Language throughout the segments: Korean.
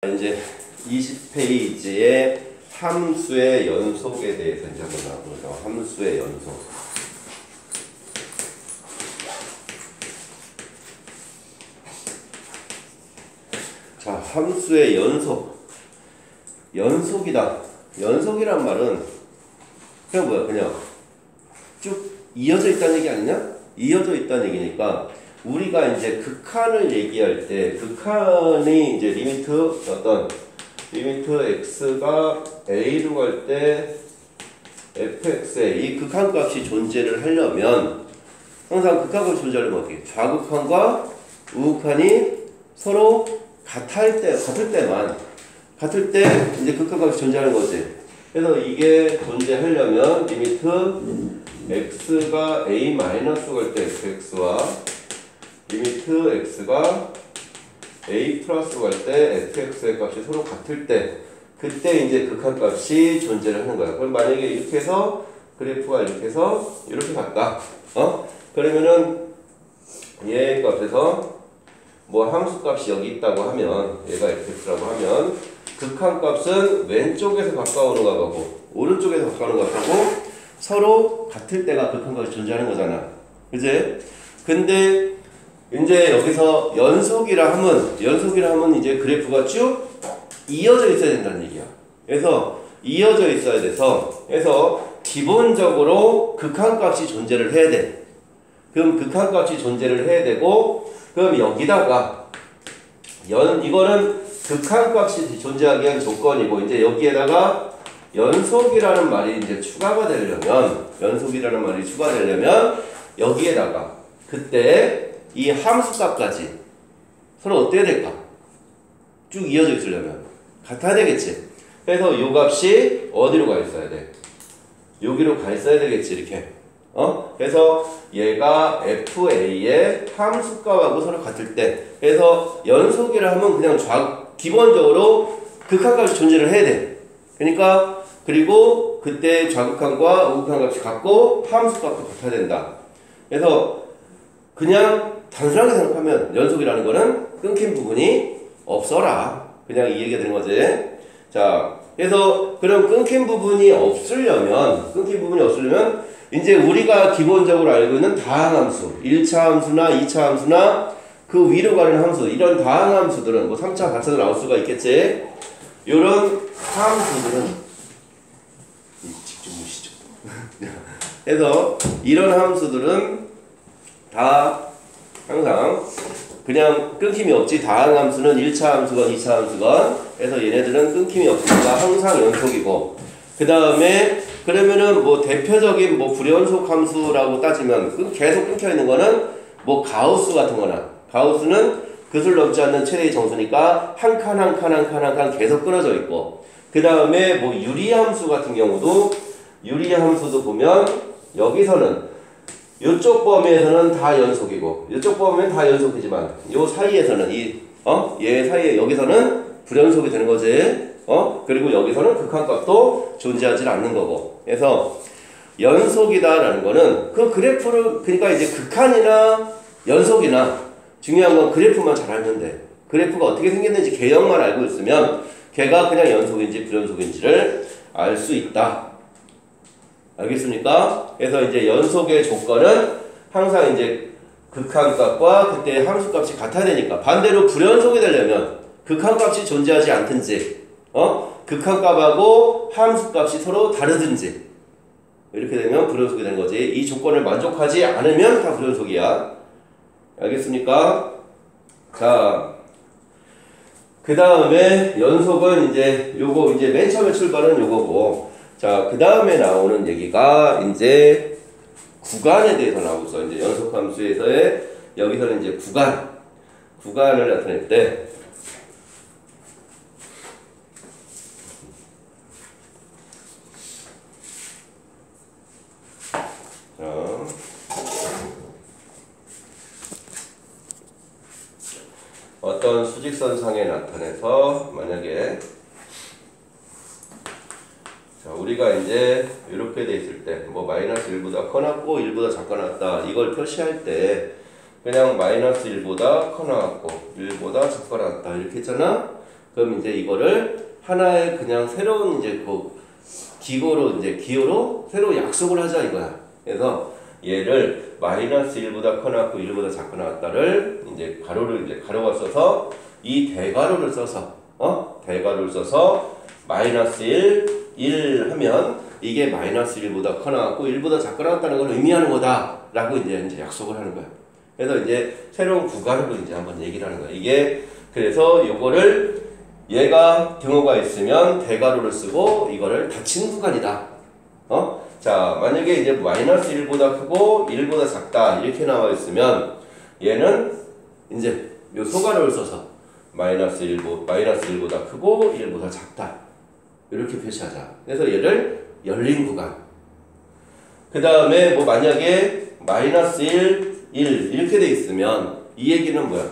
이제 20페이지의 함수의 연속에 대해서 이제 한번 나눠보죠. 함수의 연속. 자, 함수의 연속. 연속이다. 연속이란 말은 그냥 뭐야? 그냥 쭉 이어져 있다는 얘기 아니냐? 이어져 있다는 얘기니까 우리가 이제 극한을 얘기할 때 극한이 이제 리미트 x가 a로 갈 때 fx의 이 극한값이 존재를 하려면 항상 극한값이 존재하려면 어떻게? 좌극한과 우극한이 서로 같을 때 이제 극한값이 존재하는 거지. 그래서 이게 존재하려면 리미트 x가 a 마이너스 갈 때 fx와 리미트 x가 a 플러스 갈 때 fx의 값이 서로 같을 때 그때 이제 극한값이 존재를 하는 거야. 그럼 만약에 이렇게 해서 그래프가 이렇게 해서 이렇게 갔다. 그러면은 얘 값에서 뭐 함수값이 여기 있다고 하면 얘가 fx라고 하면 극한값은 왼쪽에서 가까우로 가고 오른쪽에서 가까우로 가고 서로 같을 때가 극한값이 존재하는 거잖아. 그지? 근데 이제 여기서 연속이라 하면 이제 그래프가 쭉 이어져 있어야 된다는 얘기야. 그래서 이어져 있어야 그래서 기본적으로 극한값이 존재를 해야 돼. 그럼 극한값이 존재를 해야 되고 그럼 여기다가 이거는 극한값이 존재하기 위한 조건이고 이제 여기에다가 연속이라는 말이 이제 추가가 되려면 여기에다가 그때 이 함수값까지 서로 어때야 될까? 쭉 이어져 있으려면 같아야 되겠지. 그래서 이 값이 어디로 가 있어야 돼? 여기로 가 있어야 되겠지. 이렇게. 그래서 얘가 fa의 함수값하고 서로 같을 때 그래서 연속이라 하면 그냥 기본적으로 극한값이 존재를 해야 돼. 그러니까 그리고 그때 좌극한과 우극한 값이 같고 함수값도 같아야 된다. 그래서 그냥 단순하게 생각하면 연속이라는 거는 끊긴 부분이 없어라. 그냥 이 얘기가 되는 거지. 자, 그래서 그럼 끊긴 부분이 없으려면 이제 우리가 기본적으로 알고 있는 다항함수 1차 함수나 2차 함수나 그 위로 가는 함수 이런 다항함수들은 뭐 3차, 4차도 나올 수가 있겠지. 이런 함수들은 직접 보시죠. 그래서 이런 함수들은 다 항상 그냥 끊김이 없지. 다항함수는 1차 함수건 2차 함수건 그래서 얘네들은 끊김이 없으니까 항상 연속이고 그 다음에 그러면은 뭐 대표적인 뭐 불연속 함수라고 따지면 계속 끊겨 있는 거는 뭐 가우스 같은 거나 가우스는 그술 넘지 않는 최대의 정수니까 한 칸 계속 끊어져 있고 그 다음에 뭐 유리함수 같은 경우도 유리함수도 보면 여기서는 이쪽 범위에서는 다 연속이고 이쪽 범위는 다 연속이지만 요 사이에서는 얘 사이에 여기서는 불연속이 되는 거지. 그리고 여기서는 극한값도 존재하지 않는 거고. 그래서 연속이다라는 거는 그 그래프를 그러니까 이제 극한이나 연속이나 중요한 건 그래프만 잘 알면 돼. 그래프가 어떻게 생겼는지 개형만 알고 있으면 걔가 그냥 연속인지 불연속인지를 알 수 있다. 알겠습니까? 그래서 이제 연속의 조건은 항상 이제 극한값과 그때 함수값이 같아야 되니까 반대로 불연속이 되려면 극한값이 존재하지 않든지 극한값하고 함수값이 서로 다르든지 이렇게 되면 불연속이 되는 거지. 이 조건을 만족하지 않으면 다 불연속이야. 알겠습니까? 자, 그 다음에 연속은 이제 요거 이제 맨 처음에 출발은 요거고 자, 그 다음에 나오는 얘기가 이제 구간에 대해서 나오죠. 이제 연속함수에서의 여기서는 이제 구간을 나타낼 때 어떤 수직선상에 나타내서 만약에 자, 우리가 이제 이렇게 돼 있을 때 뭐 마이너스 1보다 커놨고 1보다 작거났다 이걸 표시할 때 그냥 마이너스 1보다 커나왔고 1보다 작거났다 이렇게 했잖아. 그럼 이제 이거를 하나의 그냥 새로운 이제 그 기호로 새로 약속을 하자 이거야. 그래서 얘를 마이너스 1보다 커 나왔고 1보다 작고 나왔다를 이제 가로가 써서 이 대가로를 써서 대가로를 써서 마이너스 1 하면 이게 마이너스 1보다 커 나왔고 1보다 작고 나왔다는 걸 의미하는 거다라고 이제 약속을 하는 거야. 그래서 이제 새로운 구간으로 이제 한번 얘기를 하는 거야. 이게 그래서 요거를 얘가 등호가 있으면 대가로를 쓰고 이거를 닫힌 구간이다. 자, 만약에 이제 마이너스 1보다 크고 1보다 작다 이렇게 나와 있으면 얘는 이제 요 소가로를 써서 마이너스 1보다 크고 1보다 작다 이렇게 표시하자. 그래서 얘를 열린 구간. 그 다음에 뭐 만약에 마이너스 1 이렇게 돼 있으면 이 얘기는 뭐야?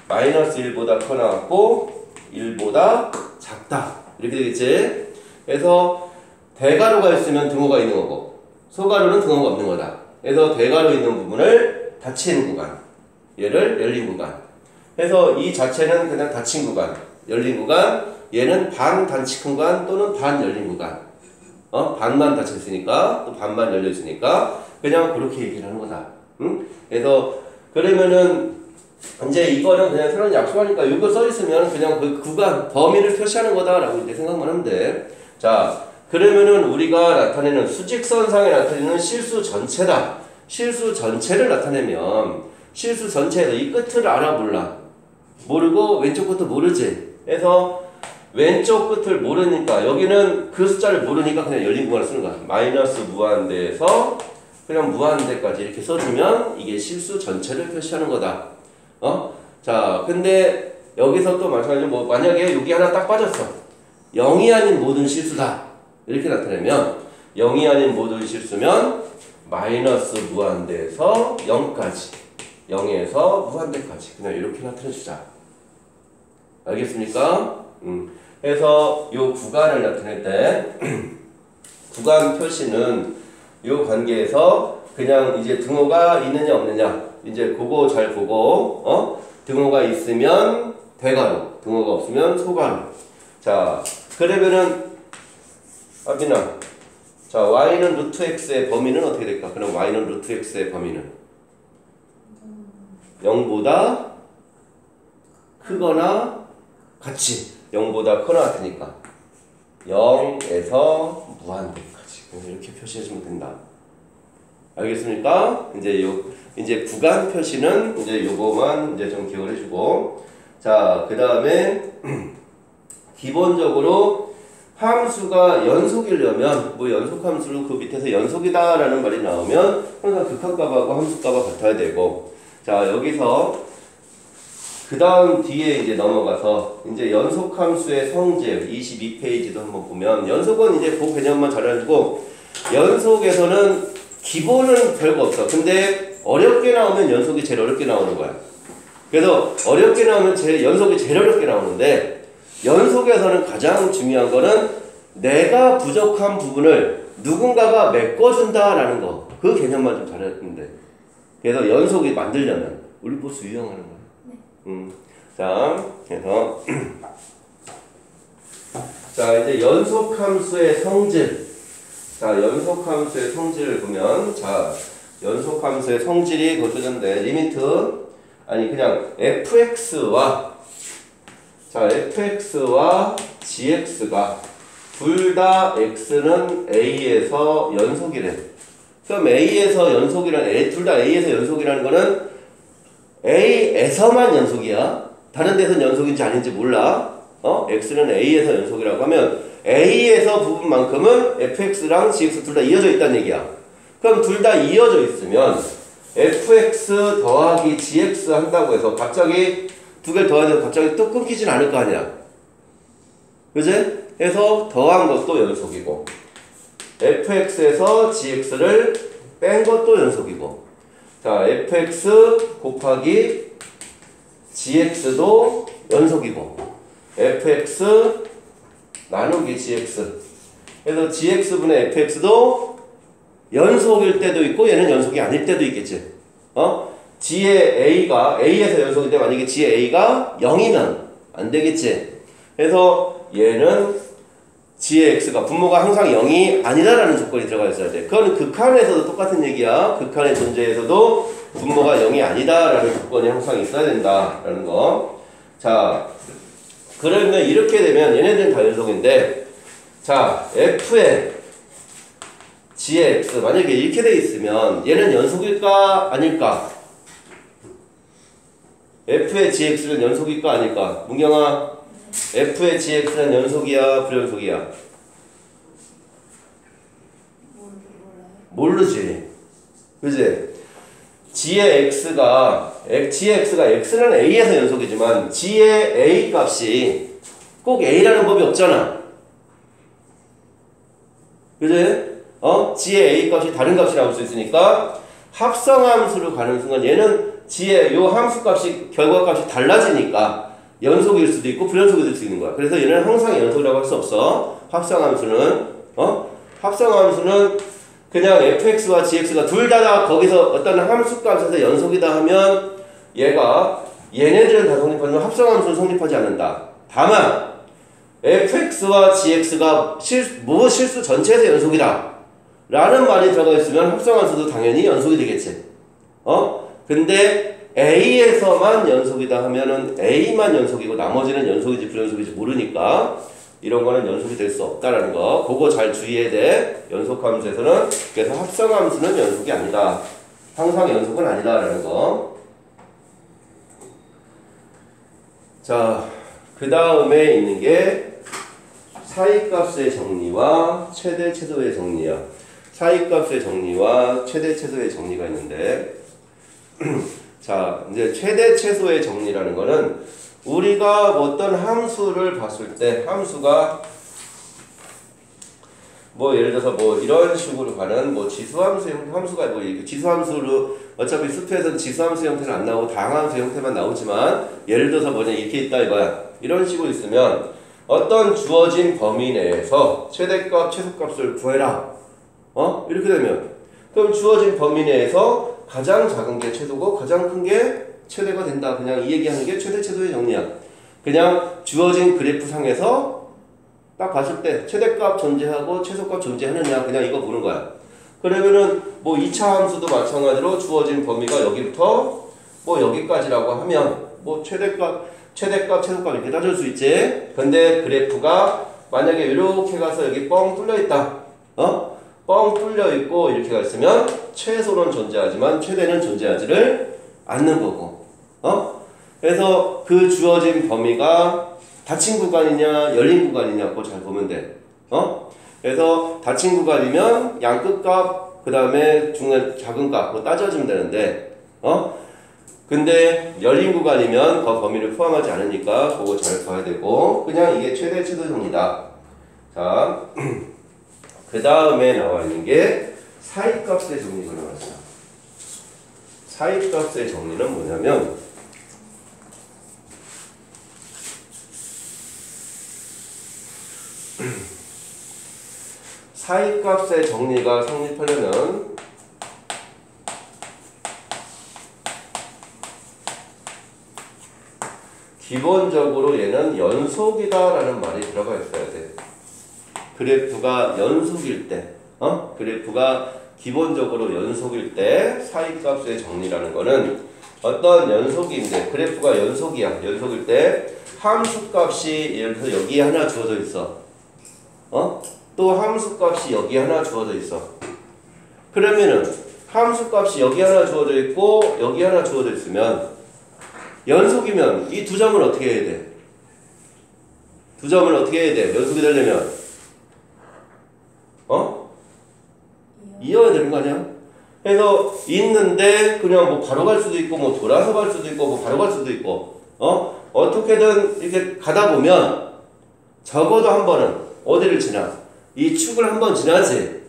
마이너스 1보다 커 나왔고 1보다 작다 이렇게 되겠지. 그래서 대가로가 있으면 등호가 있는 거고 소가로는 등호가 없는 거다. 그래서 대가로 있는 부분을 닫힌 구간, 얘를 열린 구간. 그래서 이 자체는 그냥 닫힌 구간, 열린 구간. 얘는 반 닫힌 구간 또는 반 열린 구간. 반만 닫혀 있으니까 또 반만 열려 있으니까 그냥 그렇게 얘기를 하는 거다. 응? 그래서 그러면은 이제 이거는 그냥 새로운 약속하니까 이거 써 있으면 그냥 그 구간 범위를 표시하는 거다라고 이제 생각만 하면 돼. 자, 그러면은 우리가 나타내는 수직선상에 나타내는 실수 전체다. 실수 전체를 나타내면 실수 전체에서 이 끝을 알아 몰라? 모르고 왼쪽 끝을 모르지. 그래서 왼쪽 끝을 모르니까 여기는 그 숫자를 모르니까 그냥 열린 구간을 쓰는 거야. 마이너스 무한대에서 그냥 무한대까지 이렇게 써주면 이게 실수 전체를 표시하는 거다. 자, 근데 여기서 또 마찬가지로 뭐 만약에 여기 하나 딱 빠졌어. 0이 아닌 모든 실수다. 이렇게 나타내면 0이 아닌 모든 실수면 마이너스 무한대에서 0까지 0에서 무한대까지 그냥 이렇게 나타내주자. 알겠습니까? 그래서 요 구간을 나타낼 때 구간 표시는 요 관계에서 그냥 이제 등호가 있느냐 없느냐 이제 그거 잘 보고 등호가 있으면 대가로 등호가 없으면 소가로. 자, 그러면은 아빈아, 자 y는 루트 x의 범위는 어떻게 될까? 그럼 y는 루트 x의 범위는 0보다 크거나 같이 0보다 커나 같으니까 0에서 무한대까지 이렇게 표시해주면 된다. 알겠습니까? 이제 구간 표시는 이제 요거만 이제 좀 기억을 해주고, 자, 그 다음에 기본적으로 함수가 연속이려면 뭐 연속함수로 그 밑에서 연속이다라는 말이 나오면 항상 극한값하고 함수값과 같아야 되고, 자 여기서 그 다음 뒤에 이제 넘어가서 이제 연속함수의 성질 22페이지도 한번 보면 연속은 이제 그 개념만 잘 알고 연속에서는 기본은 별거 없어. 근데 어렵게 나오면 연속이 제일 어렵게 나오는 거야. 그래서 어렵게 나오면 연속이 제일 어렵게 나오는데 연속에서는 가장 중요한 거는 내가 부족한 부분을 누군가가 메꿔준다라는 거. 그 개념만 좀 잘했는데. 그래서 연속이 만들려면 우리 보스 유형하는 거야. 네. 자, 그래서 자 이제 연속함수의 성질. 자, 연속함수의 성질을 보면 자 연속함수의 성질이 거두는데 리미트 아니 그냥 fx와 자 fx와 gx가 둘 다 x는 a에서 연속이래. 그럼 a에서 연속이라는 둘 다 a에서 연속이라는 거는 a에서만 연속이야. 다른 데서는 연속인지 아닌지 몰라. x는 a에서 연속이라고 하면 a에서 부분만큼은 fx랑 gx 둘 다 이어져 있다는 얘기야. 그럼 둘 다 이어져 있으면 fx 더하기 gx 한다고 해서 갑자기 두 개를 더해야 돼서 갑자기 또 끊기진 않을 거 아니야. 그지? 해서 더한 것도 연속이고 fx에서 gx를 뺀 것도 연속이고 자 fx 곱하기 gx도 연속이고 fx 나누기 gx 그래서 gx분의 fx도 연속일 때도 있고 얘는 연속이 아닐 때도 있겠지. g의 a가 a에서 연속인데 만약에 g의 a가 0이면 안 되겠지. 그래서 얘는 g의 x가 분모가 항상 0이 아니다라는 조건이 들어가 있어야 돼. 그건 극한에서도 똑같은 얘기야. 극한의 존재에서도 분모가 0이 아니다라는 조건이 항상 있어야 된다라는 거. 자, 그러면 이렇게 되면 얘네들은 다 연속인데, 자, f의 g의 x 만약에 이렇게 돼 있으면 얘는 연속일까 아닐까? f의 gx는 연속일까 아닐까? 문경아, f의 gx는 연속이야 불연속이야? 모르지. 그지? g의 x가 x는 a에서 연속이지만 g의 a 값이 꼭 a라는 법이 없잖아. 그지? g의 a 값이 다른 값이 나올 수 있으니까 합성함수로 가는 순간 얘는 g의 요 함수 값이 결과 값이 달라지니까 연속일 수도 있고 불연속이 될 수 있는 거야. 그래서 얘는 항상 연속이라고 할 수 없어. 합성함수는 합성함수는 그냥 fx와 gx가 둘 다 거기서 어떤 함수 값에서 연속이다 하면 얘네들은 다 성립하지만 합성함수는 성립하지 않는다. 다만 fx와 gx가 실수 전체에서 연속이다 라는 말이 들어가 있으면 합성함수도 당연히 연속이 되겠지. 근데 a에서만 연속이다 하면은 a만 연속이고 나머지는 연속이지 불연속이지 모르니까 이런 거는 연속이 될 수 없다라는 거. 그거 잘 주의해야 돼. 연속함수에서는. 그래서 합성함수는 연속이 아니다. 항상 연속은 아니다라는 거. 자, 그 다음에 있는 게 사이값의 정리와 최대 최소의 정리야. 사이값의 정리와 최대 최소의 정리가 있는데 자, 이제 최대 최소의 정리라는 거는 우리가 어떤 함수를 봤을 때 함수가 뭐 예를 들어서 뭐 이런 식으로 가는 뭐 지수함수 함수가 뭐 지수함수로 어차피 수표에서는 지수함수 형태는 안 나오고 다항함수 형태만 나오지만 예를 들어서 뭐냐 이렇게 있다 이거야. 이런 식으로 있으면 어떤 주어진 범위 내에서 최대값 최소값을 구해라. 이렇게 되면 그럼 주어진 범위 내에서 가장 작은 게 최소고 가장 큰 게 최대가 된다. 그냥 이 얘기하는 게 최대 최소의 정리야. 그냥 주어진 그래프 상에서 딱 봤을 때 최대값 존재하고 최소값 존재하느냐 그냥 이거 보는 거야. 그러면은 뭐 2차 함수도 마찬가지로 주어진 범위가 여기부터 뭐 여기까지라고 하면 뭐 최대값 최소값 이렇게 따질 수 있지. 근데 그래프가 만약에 이렇게 가서 여기 뻥 뚫려 있다. 뻥 뚫려 있고 이렇게 갔으면 최소는 존재하지만 최대는 존재하지를 않는 거고. 그래서 그 주어진 범위가 닫힌 구간이냐 열린 구간이냐 그거 잘 보면 돼. 그래서 닫힌 구간이면 양 끝값 그 다음에 중간 작은 값 그거 따져주면 되는데 근데 열린 구간이면 그 범위를 포함하지 않으니까 그거 잘 봐야 되고 그냥 이게 최대 최소 정리다. 자, 그 다음에 나와 있는 게 사이값의 정리가 나왔어요. 사이값의 정리는 뭐냐면 사이값의 정리가 성립하려면 기본적으로 얘는 연속이다라는 말이 들어가 있어야 돼. 그래프가 연속일 때, 그래프가 기본적으로 연속일 때 사이값의 정리라는 거는 어떤 연속인데 그래프가 연속이야. 연속일 때 함수값이 예를 들어서 여기에 하나 주어져 있어. 또 함수값이 여기 하나 주어져 있어. 그러면은 함수값이 여기 하나 주어져 있고 여기 하나 주어져 있으면 연속이면 이 두 점을 어떻게 해야 돼? 두 점을 어떻게 해야 돼? 연속이 되려면 이어야 되는 거 아니야? 그래서 있는데 그냥 뭐 바로 갈 수도 있고 뭐 돌아서 갈 수도 있고 뭐 바로 갈 수도 있고 어떻게든 이렇게 가다 보면 적어도 한 번은 어디를 지나? 이 축을 한 번 지나지.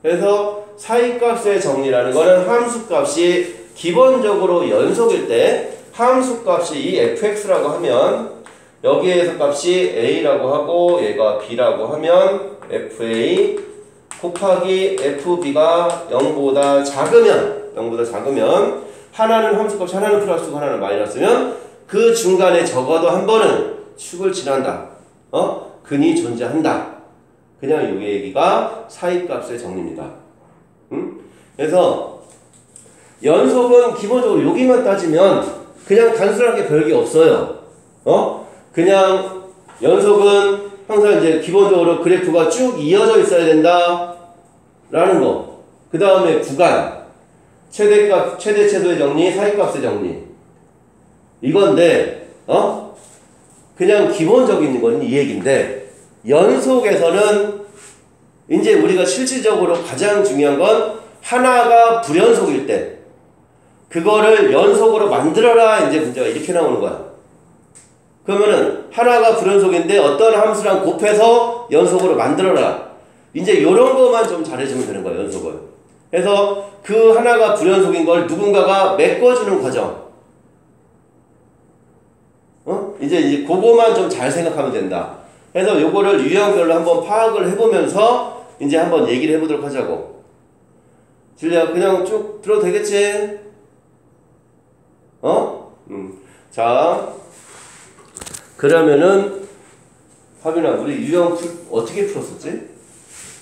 그래서 사이값의 정리라는 거는 함수값이 기본적으로 연속일 때 함수값이 이 fx라고 하면 여기에서 값이 a라고 하고 얘가 b라고 하면 fa 곱하기 fb가 0보다 작으면 하나는 함수값이 하나는 플러스고 하나는 마이너스면 그 중간에 적어도 한 번은 축을 지난다. 근이 존재한다. 그냥 요 얘기가 사이값의 정리입니다. 그래서 연속은 기본적으로 여기만 따지면 그냥 단순하게 별게 없어요. 그냥 연속은 항상 이제 기본적으로 그래프가 쭉 이어져 있어야 된다. 라는 거. 그 다음에 구간. 최대값, 최대 최소의 정리, 사이값의 정리. 이건데, 그냥 기본적인 건 이 얘기인데, 연속에서는 이제 우리가 실질적으로 가장 중요한 건 하나가 불연속일 때, 그거를 연속으로 만들어라. 이제 문제가 이렇게 나오는 거야. 그러면은 하나가 불연속인데 어떤 함수랑 곱해서 연속으로 만들어라. 이제 요런 것만 좀 잘해주면 되는 거야, 연속을. 그래서 그 하나가 불연속인 걸 누군가가 메꿔주는 과정. 이제 그거만 좀 잘 생각하면 된다. 그래서 요거를 유형별로 한번 파악을 해보면서 이제 한번 얘기를 해보도록 하자고. 진리야, 그냥 쭉 들어도 되겠지? 자, 그러면은 하빈아, 우리 유형 어떻게 풀었었지?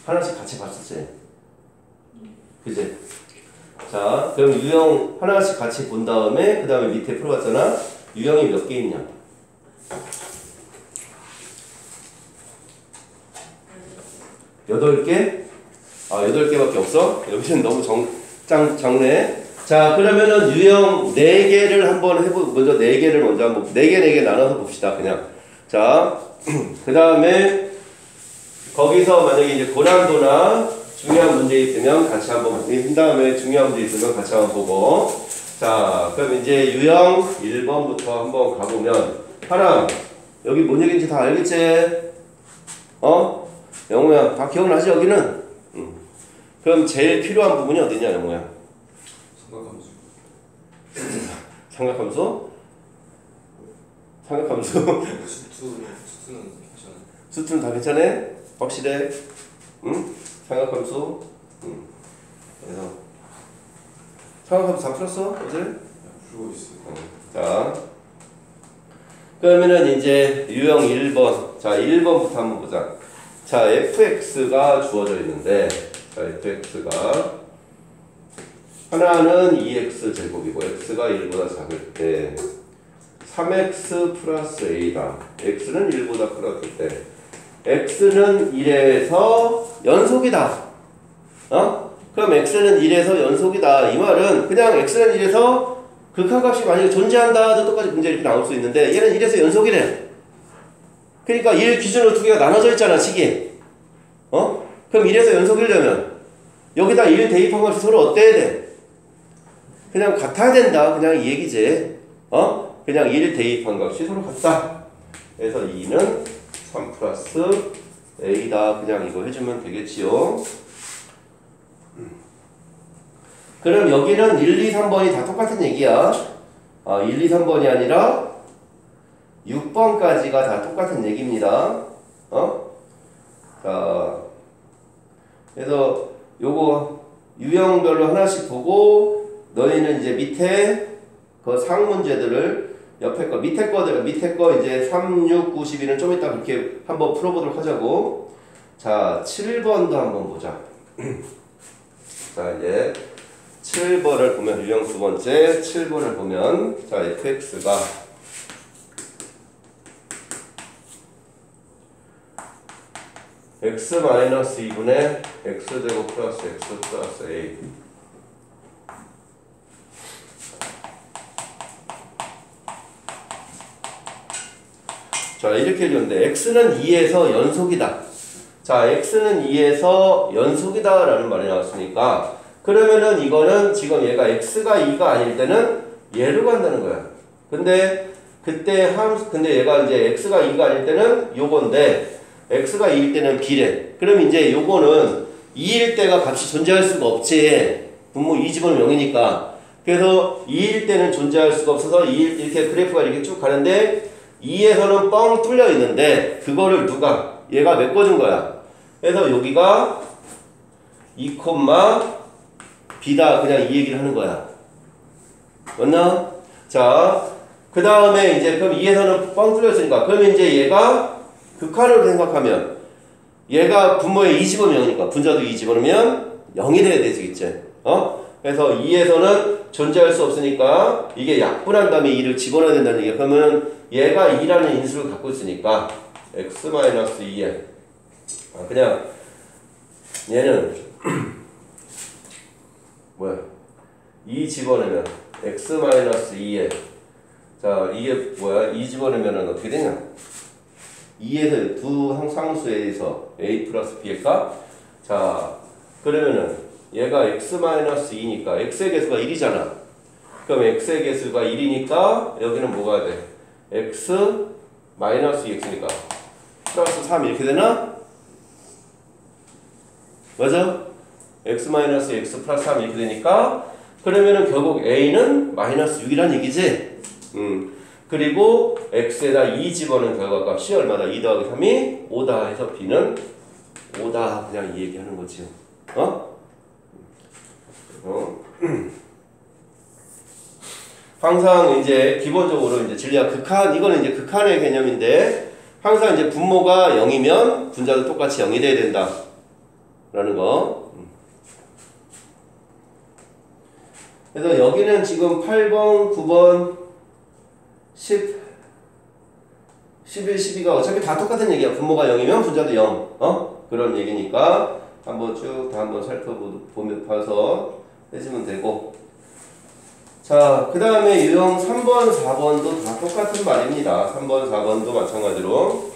하나씩 같이 봤었지? 그지? 자, 그럼 유형 하나씩 같이 본 다음에 그 다음에 밑에 풀어봤잖아? 유형이 몇 개 있냐? 8개? 아, 8개밖에 없어? 여기는 너무 작네. 자, 그러면은 유형 4개를 한번 먼저 4개를 먼저 한번 4개 나눠서 봅시다, 그냥. 자, 그 다음에 거기서 만약에 이제 고난도나 중요한 문제 있으면 같이 한번 한 다음에 중요한 문제 있으면 같이 한번 보고. 자, 그럼 이제 유형 1번부터 한번 가보면 하람, 여기 뭔 얘기인지 다 알겠지? 영호야, 다 기억나지 여기는? 그럼 제일 필요한 부분이 어디냐, 영호야? 삼각함수. 삼각함수? 삼각함수? 수투는 괜찮아. 수투는 다 괜찮아? 확실해? 응? 삼각함수? 그래서 삼각함수 다 풀었어? 어제? 풀고 있어. 자, 그러면은 이제 유형 1번. 자, 1번부터 한번 보자. 자, fx가 주어져 있는데, 자, fx가 하나는 2x 제곱이고 x가 1보다 작을 때 3x 플러스 a다. x는 1보다 클었을 때 x는 1에서 연속이다. 그럼 x는 1에서 연속이다. 이 말은 그냥 x는 1에서 극한값이 만약에 존재한다. 똑같이 문제 이렇게 나올 수 있는데 얘는 1에서 연속이래. 그러니까 1 기준으로 두 개가 나눠져 있잖아, 식이. 그럼 1에서 연속이려면 여기다 1 대입한 것이 서로 어때야 돼? 그냥 같아야 된다. 그냥 이 얘기지. 그냥 1 대입한 값이 서로 같다. 그래서 2는 3 플러스 a다. 그냥 이거 해주면 되겠지요. 그럼 여기는 1, 2, 3번이 다 똑같은 얘기야. 1, 2, 3번이 아니라 6번까지가 다 똑같은 얘기입니다. 자, 그래서 요거 유형별로 하나씩 보고 너희는 이제 밑에 그 상문제들을 옆에 거 밑에 거 이제 3, 6, 9, 12는 좀 이따 그렇게 한번 풀어보도록 하자고. 자, 7번도 한번 보자. 자, 이제 7번을 보면 유형 두 번째 7번을 보면 자, fx가 x-2분의 x제곱 플러스 x 플러스 a. 자, 이렇게 해줬는데 x는 2에서 연속이다. 자, x는 2에서 연속이다 라는 말이 나왔으니까 그러면은 이거는 지금 얘가 x가 2가 아닐 때는 얘로 간다는 거야. 근데 근데 얘가 이제 x가 2가 아닐 때는 요건데 x가 2일 때는 b래. 그럼 이제 요거는 2일 때가 값이 존재할 수가 없지. 분모 2 집어넣으면 0이니까. 그래서 2일 때는 존재할 수가 없어서 2일 이렇게 그래프가 이렇게 쭉 가는데 2에서는 뻥 뚫려 있는데 그거를 누가 얘가 메꿔준 거야. 그래서 여기가 2, b다. 그냥 이 얘기를 하는 거야. 맞나? 자, 그 다음에 이제 그럼 2에서는 뻥 뚫려 있으니까 그러면 이제 얘가 극한으로 생각하면 얘가 분모에 2 집어넣으면 0이니까 분자도 2 집어넣으면 0이 돼야 되겠지. 그래서 2에서는 존재할 수 없으니까 이게 약분한 다음에 2를 집어넣어야 된다는 얘기야. 그러면 얘가 2라는 인수를 갖고 있으니까 x-2에 그냥 얘는 뭐야 2 집어넣으면 x-2에 자 이게 뭐야 2 집어넣으면 어떻게 되냐 2에서 두 상수에서 a 플러스 b의 값 자 그러면은 얘가 x-2니까 x의 개수가 1이잖아 그럼 x의 개수가 1이니까 여기는 뭐가 돼 x-2x니까 플러스 3 이렇게 되나? 맞아? x-x 플러스 3 이렇게 되니까 그러면은 결국 a는 마이너스 6이란 얘기지? 그리고 x에다 2 집어넣은 결과값이 얼마다? 2 더하기 3이 5다 해서 b는 5다 그냥 이 얘기하는 거지. 항상 이제 기본적으로 이제 진리학 극한 이거는 이제 극한의 개념인데 항상 이제 분모가 0이면 분자도 똑같이 0이 돼야 된다 라는 거. 그래서 여기는 지금 8번, 9번, 10, 11, 12가 어차피 다 똑같은 얘기야. 분모가 0이면 분자도 0. 그런 얘기니까 한번 쭉 다 한번 살펴보면 봐서 해주면 되고. 자, 그 다음에 유형 3번, 4번도 다 똑같은 말입니다. 3번, 4번도 마찬가지로.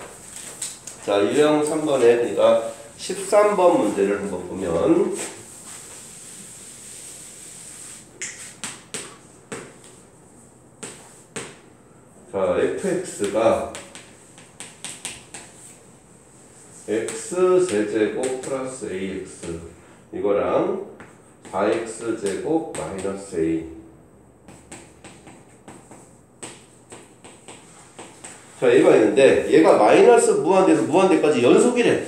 자, 유형 3번에 그러니까 13번 문제를 한번 보면 자, fx가 x세제곱 플러스 ax 이거랑 4x제곱 마이너스 a 자, 얘가 있는데 얘가 마이너스 무한대에서 무한대까지 연속이래.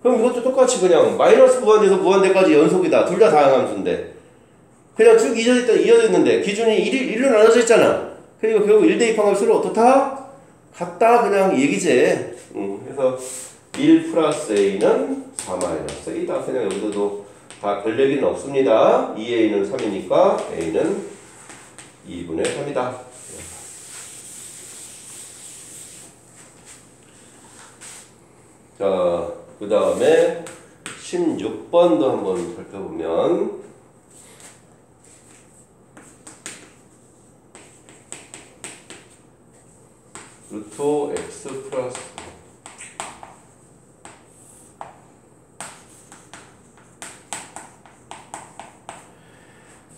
그럼 이것도 똑같이 그냥 마이너스 무한대에서 무한대까지 연속이다. 둘 다 다항함수인데 그냥 쭉 이어져 있는데 기준이 1로 나눠져 있잖아. 그리고 결국 1 대입한 값을 어떻다? 같다 그냥 얘기지. 그래서 1 플러스 a는 4 마이너스 a다. 그냥 여기서도 다 별 얘기는 없습니다. 2a는 3이니까 a는 2분의 3이다. 자, 그 다음에 16번도 한번 살펴보면 루트 x 플러스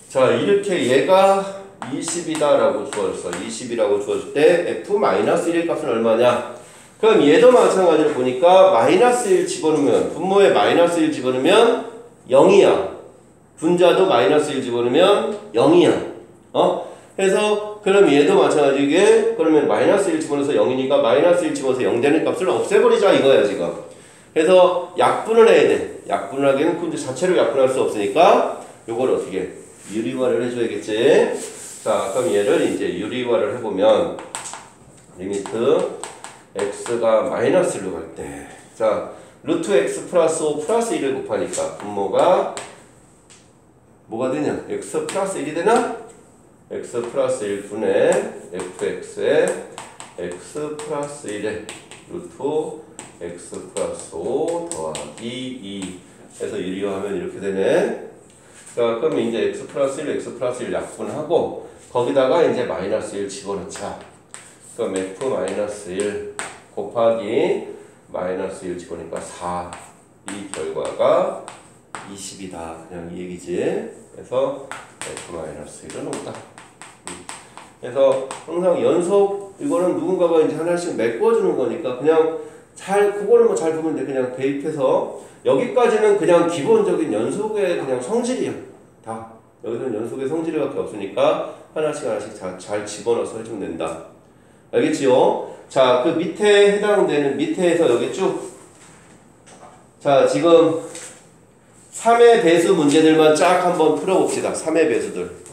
자, 이렇게 얘가 20이다 라고 주어졌어. 20이라고 주어질 때 f-1의 값은 얼마냐? 그럼 얘도 마찬가지로 보니까 마이너스 1 집어넣으면 분모에 마이너스 1 집어넣으면 0이야. 분자도 마이너스 1 집어넣으면 0이야. 그래서 그럼 얘도 마찬가지게 그러면 마이너스 1 집어넣어서 0이니까 마이너스 1 집어넣어서 0 되는 값을 없애버리자 이거야 지금. 그래서 약분을 해야 돼. 약분을 하기에는 근데 자체로 약분할 수 없으니까 요걸 어떻게 유리화를 해줘야겠지. 자, 그럼 얘를 이제 유리화를 해보면 리미트 x가 마이너스 1로 갈 때 자, 루트 x 플러스 5 플러스 1을 곱하니까 분모가 뭐가 되냐? x 플러스 1이 되나? x 플러스 1분의 fx에 x 플러스 1에 루트 x 플러스 5 더하기 2 해서 유리화하면 이렇게 되네. 자, 그러면 이제 x 플러스 1, x 플러스 1 약분하고 거기다가 이제 마이너스 1 집어넣자. 그럼 f 마이너스 1 곱하기 마이너스 1 집어넣으니까 4. 이 결과가 20이다. 그냥 이 얘기지. 그래서 f 마이너스 1은 5다. 그래서 항상 연속 이거는 누군가가 이제 하나씩 메꿔주는 거니까 그냥 그거는 뭐 잘 보면 돼. 그냥 대입해서 여기까지는 그냥 기본적인 연속의 그냥 성질이야. 다. 여기서는 연속의 성질밖에 없으니까 하나씩 잘 집어넣어서 해주면 된다. 알겠지요? 자, 그 밑에 해당되는 밑에에서 여기 쭉. 자, 지금 3의 배수 문제들만 쫙 한번 풀어봅시다. 3의 배수들.